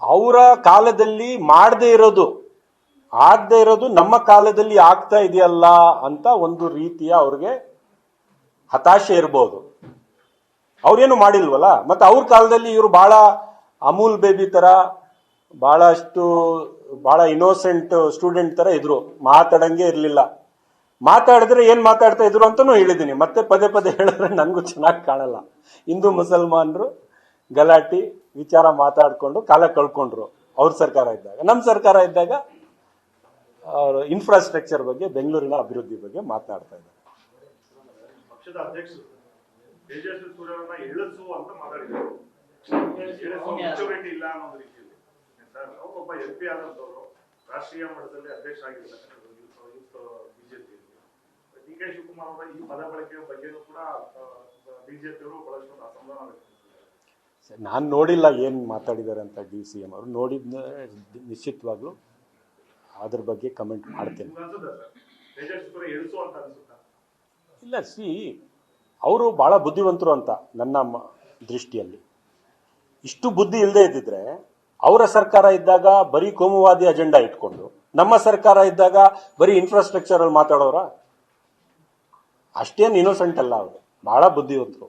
ಅವರ ಕಾಲದಲ್ಲಿ ಮಾಡದೇ ಇರೋದು ಆಗದೆ ಇರೋದು ನಮ್ಮ ಕಾಲದಲ್ಲಿ ಆಗ್ತಾ ಇದೆಯಲ್ಲ ಅಂತ ಒಂದು ರೀತಿಯ ಅವ್ರಿಗೆ ಹತಾಶೆ ಇರ್ಬೋದು. ಅವ್ರೇನು ಮಾಡಿಲ್ವಲ್ಲ. ಮತ್ತೆ ಅವ್ರ ಕಾಲದಲ್ಲಿ ಇವರು ಬಹಳ ಅಮೂಲ್ ಬೇಬಿ ತರ ಬಹಳ ಇನ್ನೋಸೆಂಟ್ ಸ್ಟೂಡೆಂಟ್ ತರ ಇದ್ರು, ಮಾತಾಡಂಗೆ ಇರ್ಲಿಲ್ಲ. ಮಾತಾಡಿದ್ರೆ ಏನ್ ಮಾತಾಡ್ತಾ ಇದ್ರು ಅಂತಾನು ಹೇಳಿದೀನಿ. ಮತ್ತೆ ಪದೇ ಪದೇ ಹೇಳಿದ್ರೆ ನನ್ಗೂ ಚೆನ್ನಾಗಿ ಕಾಣಲ್ಲ. ಹಿಂದೂ ಮುಸಲ್ಮಾನರು ಗಲಾಟಿ ವಿಚಾರ ಮಾತಾಡ್ಕೊಂಡು ಕಾಲ ಕಳ್ಕೊಂಡ್ರು ಅವ್ರ ಸರ್ಕಾರ ಇದ್ದಾಗ. ನಮ್ಮ ಸರ್ಕಾರ ಇದ್ದಾಗ ಅವರು ಇನ್ಫ್ರಾಸ್ಟ್ರಕ್ಚರ್ ಬಗ್ಗೆ, ಬೆಂಗಳೂರಿನ ಅಭಿವೃದ್ಧಿ ಬಗ್ಗೆ ಮಾತನಾಡ್ತಾ ಇದ್ದಾರೆ. ಪಕ್ಷದ ಅಧ್ಯಕ್ಷರು ತೇಜಸ್ವಿ ಸೂರ್ಯರನ್ನ ಎಳಿಸು ಅಂತ ಮಾತಾಡಿದ್ರು. ಮೆಚುರಿಟಿ ಇಲ್ಲ ಅನ್ನೋ ರೀತಿಯಲ್ಲಿ ಸರ್, ಒಬ್ಬ MP ಆದಂತವರು ರಾಷ್ಟ್ರೀಯ ಮಟ್ಟದಲ್ಲಿ ಅಧ್ಯಕ್ಷ ಆಗಿರ್ತಾರೆ ಬಿಜೆಪಿ. DK ಶಿವಕುಮಾರ್ ಅವರ ಈ ಪದ ಬಳಕೆಯ ಬಗ್ಗೆನೂ ಕೂಡ ಬಿಜೆಪಿಯವರು ಬಹಳಷ್ಟು ಅಸಮಾಧಾನ ವ್ಯಕ್ತಪಡಿಸಿದ್ದಾರೆ. ನಾನು ನೋಡಿಲ್ಲ ಏನ್ ಮಾತಾಡಿದ್ದಾರೆ ಅಂತ DCM ಅವರು. ನೋಡಿದ್ನ ನಿಶ್ಚಿತವಾಗ್ಲೂ ಅದ್ರ ಬಗ್ಗೆ ಕಮೆಂಟ್ ಮಾಡ್ತೇನೆ. ಇಲ್ಲ, ಅವರು ಬಹಳ ಬುದ್ಧಿವಂತರು ಅಂತ ನನ್ನ ದೃಷ್ಟಿಯಲ್ಲಿ. ಇಷ್ಟು ಬುದ್ಧಿ ಇಲ್ಲದೆ ಇದ್ದಿದ್ರೆ ಅವರ ಸರ್ಕಾರ ಇದ್ದಾಗ ಬರೀ ಕೋಮುವಾದಿ ಅಜೆಂಡಾ ಇಟ್ಕೊಂಡು, ನಮ್ಮ ಸರ್ಕಾರ ಇದ್ದಾಗ ಬರೀ ಇನ್ಫ್ರಾಸ್ಟ್ರಕ್ಚರ್ ಅಲ್ಲಿ ಮಾತಾಡೋರ. ಅಷ್ಟೇನು ಇನ್ನೋಸೆಂಟ್ ಅಲ್ಲ ಅವರು, ಬಹಳ ಬುದ್ಧಿವಂತರು.